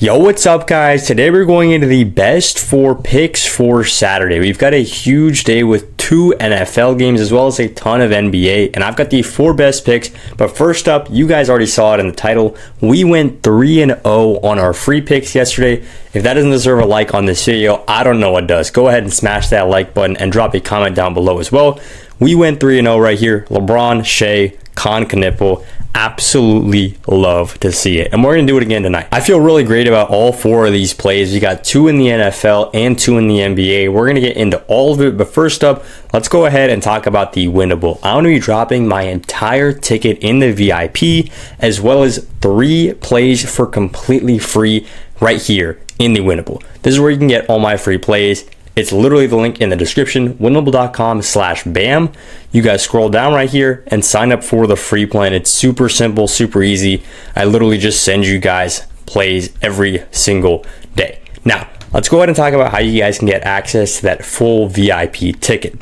Yo, what's up guys? Today we're going into the best 4 picks for Saturday. We've got a huge day with 2 NFL games as well as a ton of NBA, and I've got the 4 best picks. But first up, you guys already saw it in the title. We went 3-0 on our free picks yesterday. If that doesn't deserve a like on this video, I don't know what does. Go ahead and smash that like button and drop a comment down below as well. We went 3-0 right here. LeBron, Shea, Con Knipple. Absolutely love to see it, and we're gonna do it again tonight. I feel really great about all 4 of these plays. We got 2 in the NFL and 2 in the NBA. We're gonna get into all of it, but first up, let's go ahead and talk about the winnable. I'm gonna be dropping my entire ticket in the VIP as well as 3 plays for completely free right here in the winnable. This is where you can get all my free plays. It's literally the link in the description, winnable.com/bam. You guys scroll down right here and sign up for the free plan. It's super simple, super easy. I literally just send you guys plays every single day. Now, let's go ahead and talk about how you guys can get access to that full VIP ticket.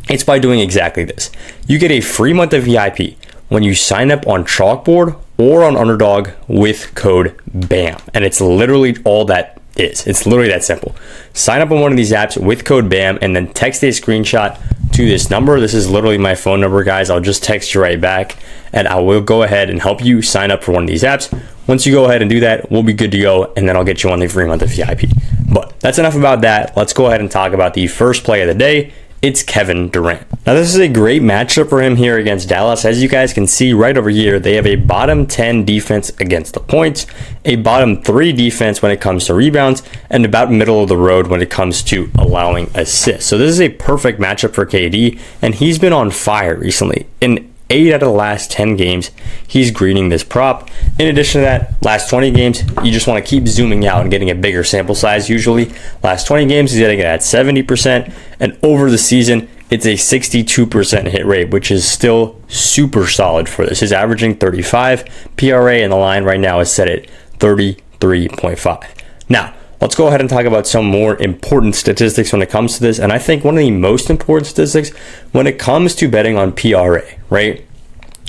It's by doing exactly this. You get a free month of VIP when you sign up on Chalkboard or on Underdog with code BAM. And it's literally all that is. It's literally that simple. Sign up on one of these apps with code BAM and then text a screenshot to this number. This is literally my phone number, guys. I'll just text you right back and I will go ahead and help you sign up for one of these apps. Once you go ahead and do that, we'll be good to go, and then I'll get you on the free month of VIP. But that's enough about that. Let's go ahead and talk about the first play of the day. It's Kevin Durant. Now, this is a great matchup for him here against Dallas. As you guys can see right over here, they have a bottom 10 defense against the points, a bottom 3 defense when it comes to rebounds, and about middle of the road when it comes to allowing assists. So this is a perfect matchup for KD, and he's been on fire recently. In 8 out of the last 10 games, he's greening this prop. In addition to that, last 20 games, you just want to keep zooming out and getting a bigger sample size usually. Last 20 games, he's getting it at 70%, and over the season, it's a 62% hit rate, which is still super solid for this. He's averaging 35 PRA, and the line right now is set at 33.5. Now, let's go ahead and talk about some more important statistics when it comes to this. And I think one of the most important statistics when it comes to betting on PRA, right?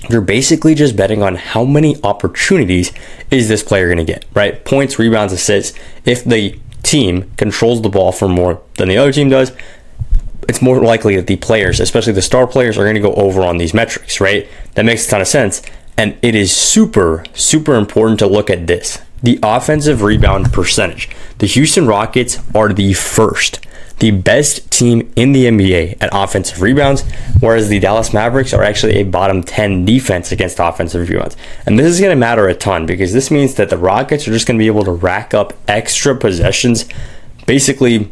You're basically just betting on how many opportunities is this player going to get, right? Points, rebounds, assists. If the team controls the ball for more than the other team does, it's more likely that the players, especially the star players, are going to go over on these metrics, right? That makes a ton of sense. And it is super, super important to look at this. The offensive rebound percentage. The Houston Rockets are the best team in the NBA at offensive rebounds, whereas the Dallas Mavericks are actually a bottom 10 defense against offensive rebounds. And this is going to matter a ton because this means that the Rockets are just going to be able to rack up extra possessions, basically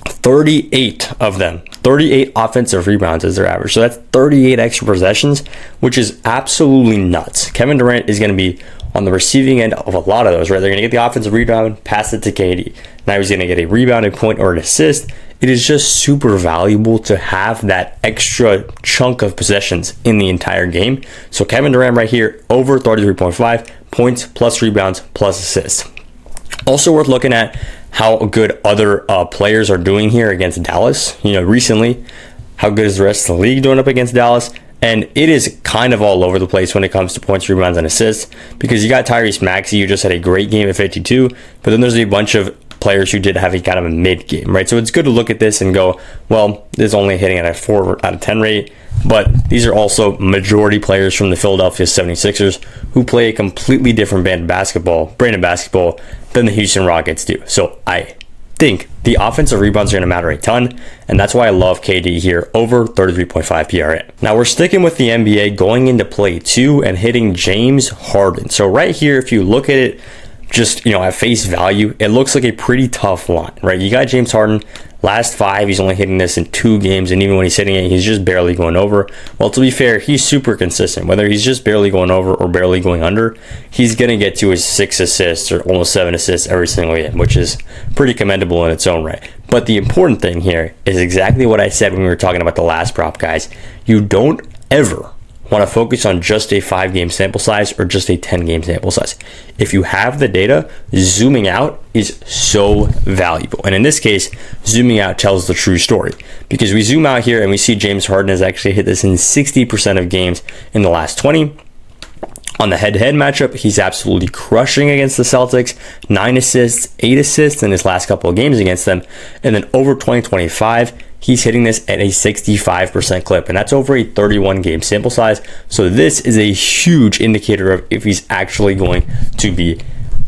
38 of them. 38 offensive rebounds is their average. So that's 38 extra possessions, which is absolutely nuts. Kevin Durant is going to be on the receiving end of a lot of those, right? They're going to get the offensive rebound, pass it to KD. Now he's going to get a rebound, a point, or an assist. It is just super valuable to have that extra chunk of possessions in the entire game. So Kevin Durant right here, over 33.5 points, plus rebounds, plus assists. Also worth looking at how good other players are doing here against Dallas. You know, recently, how good is the rest of the league doing up against Dallas? And it is kind of all over the place when it comes to points, rebounds, and assists, because you got Tyrese Maxey, who just had a great game at 52, but then there's a bunch of players who did have a kind of a mid game, right? So it's good to look at this and go, well, this is only hitting at a 4 out of 10 rate, but these are also majority players from the Philadelphia 76ers who play a completely different brand of basketball than the Houston Rockets do. So I think the offensive rebounds are going to matter a ton, and that's why I love KD here over 33.5 PRA. Now we're sticking with the NBA, going into play 2 and hitting James Harden. So right here, if you look at it just, you know, at face value, it looks like a pretty tough line, right? You got James Harden. Last 5, he's only hitting this in 2 games, and even when he's hitting it, he's just barely going over. Well, to be fair, he's super consistent. Whether he's just barely going over or barely going under, he's going to get to his 6 assists or almost 7 assists every single game, which is pretty commendable in its own right. But the important thing here is exactly what I said when we were talking about the last prop, guys. You don't ever want to focus on just a 5-game sample size or just a 10-game sample size. If you have the data, zooming out is so valuable. And in this case, zooming out tells the true story, because we zoom out here and we see James Harden has actually hit this in 60% of games in the last 20. On the head-to-head matchup, he's absolutely crushing against the Celtics. 9 assists, 8 assists in his last couple of games against them. And then over 2025, he's hitting this at a 65% clip. And that's over a 31-game sample size. So this is a huge indicator of if he's actually going to be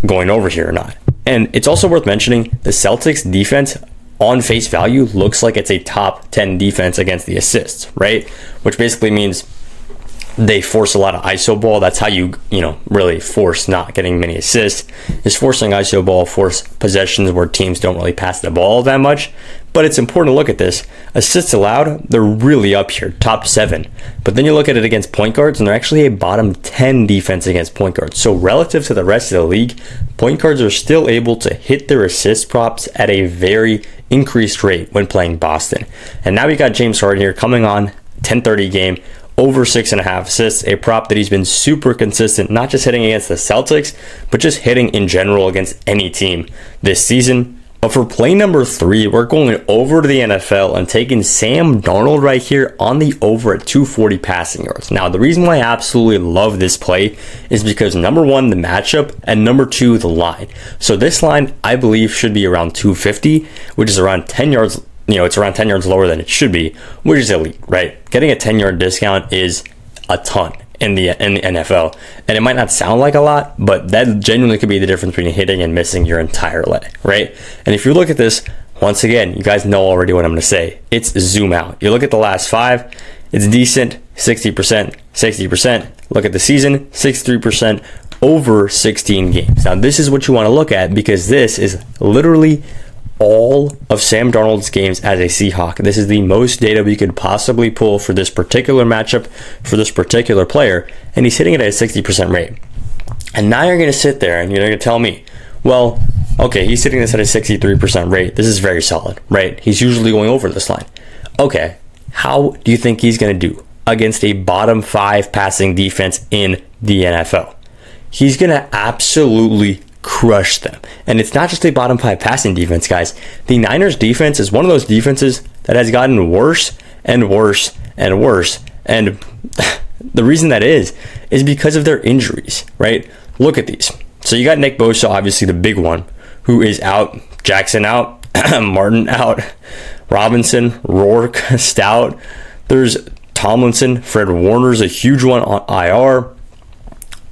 going over here or not. And it's also worth mentioning the Celtics defense on face value looks like it's a top 10 defense against the assists, right? Which basically means they force a lot of ISO ball. That's how you really force not getting many assists, is forcing ISO ball, force possessions where teams don't really pass the ball that much. But it's important to look at this. Assists allowed, they're really up here, top 7. But then you look at it against point guards, and they're actually a bottom 10 defense against point guards. So relative to the rest of the league, point guards are still able to hit their assist props at a very increased rate when playing Boston. And now we got James Harden here coming on 10:30 game, over 6.5 assists, a prop that he's been super consistent, not just hitting against the Celtics, but just hitting in general against any team this season. But for play number 3, we're going over to the NFL and taking Sam Darnold right here on the over at 240 passing yards. Now, the reason why I absolutely love this play is because number 1, the matchup, and number 2, the line. So this line, I believe, should be around 250, which is around 10 yards. It's around 10 yards lower than it should be, which is elite, right? Getting a 10-yard discount is a ton in the NFL. And it might not sound like a lot, but that genuinely could be the difference between hitting and missing your entire leg, right? And if you look at this, once again, you guys know already what I'm going to say. It's zoom out. You look at the last 5, it's decent, 60%, 60%. Look at the season, 63%, over 16 games. Now, this is what you want to look at because this is literally all of Sam Darnold's games as a Seahawk. This is the most data we could possibly pull for this particular matchup, for this particular player, and he's hitting it at a 60% rate. And now you're going to sit there and you're going to tell me, well, okay, he's hitting this at a 63% rate. This is very solid, right? He's usually going over this line. Okay, how do you think he's going to do against a bottom 5 passing defense in the NFL? He's going to absolutely crush them. And it's not just a bottom 5 passing defense, guys. The Niners defense is one of those defenses that has gotten worse and worse and worse. And the reason that is because of their injuries, right? Look at these. So you got Nick Bosa, obviously the big one, who is out. Jackson out. Martin out. Robinson, Rourke, Stout. There's Tomlinson. Fred Warner's a huge one on IR.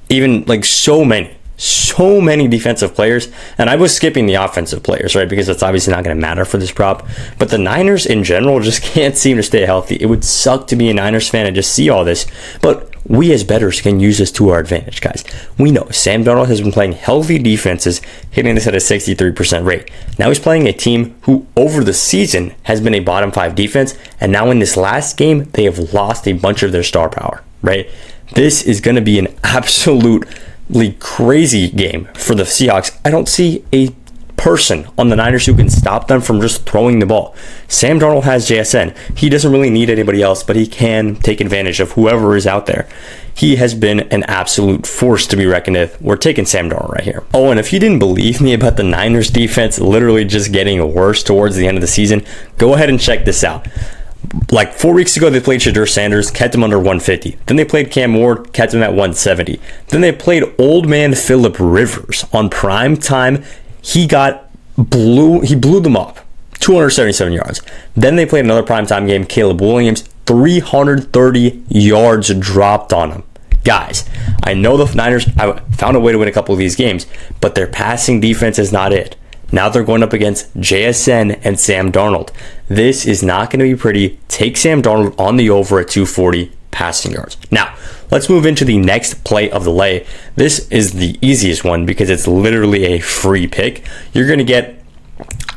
Even like so many defensive players, and I was skipping the offensive players, right, because it's obviously not going to matter for this prop, but the Niners in general just can't seem to stay healthy. It would suck to be a Niners fan and just see all this, but we as bettors can use this to our advantage, guys. We know Sam Darnold has been playing healthy defenses, hitting this at a 63% rate. Now he's playing a team who over the season has been a bottom 5 defense, and now in this last game, they have lost a bunch of their star power, right? This is going to be an absolutely crazy game for the Seahawks. I don't see a person on the Niners who can stop them from just throwing the ball. Sam Darnold has JSN. He doesn't really need anybody else, but he can take advantage of whoever is out there. He has been an absolute force to be reckoned with. We're taking Sam Darnold right here. Oh, and if you didn't believe me about the Niners defense literally just getting worse towards the end of the season, go ahead and check this out. Like 4 weeks ago, they played Shadur Sanders, kept him under 150. Then they played Cam Ward, kept him at 170. Then they played old man Phillip Rivers on prime time. He blew them up, 277 yards. Then they played another primetime game, Caleb Williams, 330 yards dropped on him. Guys, I know the Niners found a way to win a couple of these games, but their passing defense is not it. Now they're going up against JSN and Sam Darnold. This is not going to be pretty. Take Sam Darnold on the over at 240 passing yards. Now, let's move into the next play of the lay. This is the easiest one because it's literally a free pick. You're going to get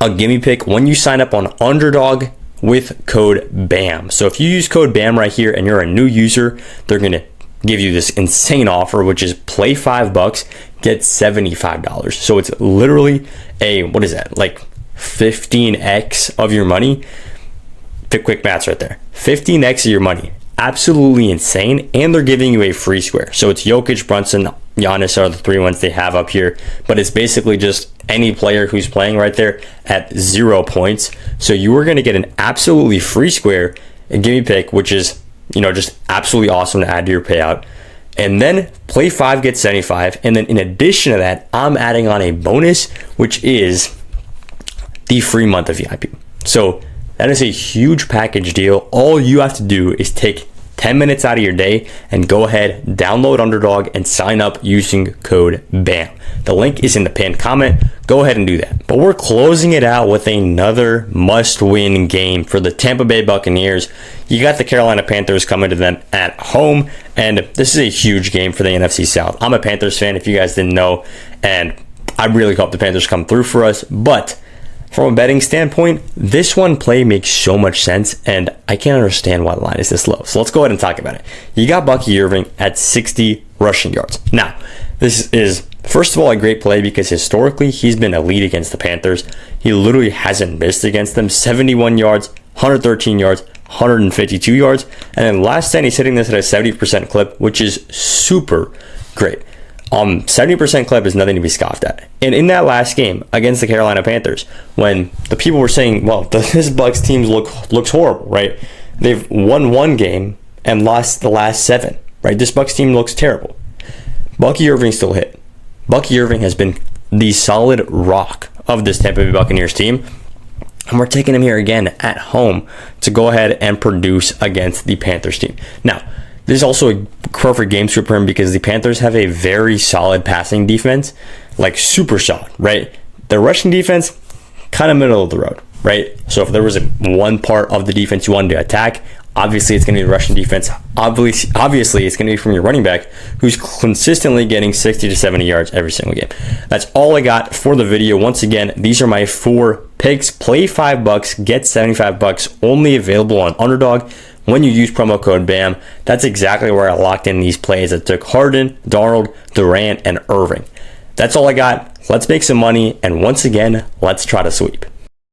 a gimme pick when you sign up on Underdog with code BAM. So if you use code BAM right here and you're a new user, they're going to give you this insane offer, which is play $5, get $75. So it's literally like 15x of your money. Quick maths right there. 15x of your money. Absolutely insane. And they're giving you a free square. So it's Jokic, Brunson, Giannis are the 3 ones they have up here. But it's basically just any player who's playing right there at 0 points. So you are going to get an absolutely free square and gimme pick, which is just absolutely awesome to add to your payout. And then play 5, get 75. And then in addition to that, I'm adding on a bonus, which is the free month of VIP. So that is a huge package deal. All you have to do is take 10 minutes out of your day and go ahead, download Underdog and sign up using code BAM. The link is in the pinned comment. Go ahead and do that. But we're closing it out with another must-win game for the Tampa Bay Buccaneers. You got the Carolina Panthers coming to them at home, and this is a huge game for the NFC South. I'm a Panthers fan, if you guys didn't know, and I really hope the Panthers come through for us. But from a betting standpoint, this one play makes so much sense, and I can't understand why the line is this low. So let's go ahead and talk about it. You got Bucky Irving at 60 rushing yards. Now, this is, first of all, a great play because historically he's been elite against the Panthers. He literally hasn't missed against them. 71 yards, 113 yards, 152 yards. And then last 10, he's hitting this at a 70% clip, which is super great. 70% clip is nothing to be scoffed at. And in that last game against the Carolina Panthers, when the people were saying, well, this Bucs team looks horrible, right? They've won one game and lost the last 7, right? This Bucs team looks terrible. Bucky Irving still hit. Bucky Irving has been the solid rock of this Tampa Bay Buccaneers team. And we're taking him here again at home to go ahead and produce against the Panthers team. Now, this is also a perfect game script for him because the Panthers have a very solid passing defense, like super solid, right? Their rushing defense, kind of middle of the road, right? So if there was one part of the defense you wanted to attack, obviously it's going to be the rushing defense. Obviously it's going to be from your running back who's consistently getting 60 to 70 yards every single game. That's all I got for the video. Once again, these are my 4 picks. Play $5, get $75, only available on Underdog. When you use promo code BAM, that's exactly where I locked in these plays. I took Harden, Darnold, Durant, and Irving. That's all I got. Let's make some money, and once again, let's try to sweep.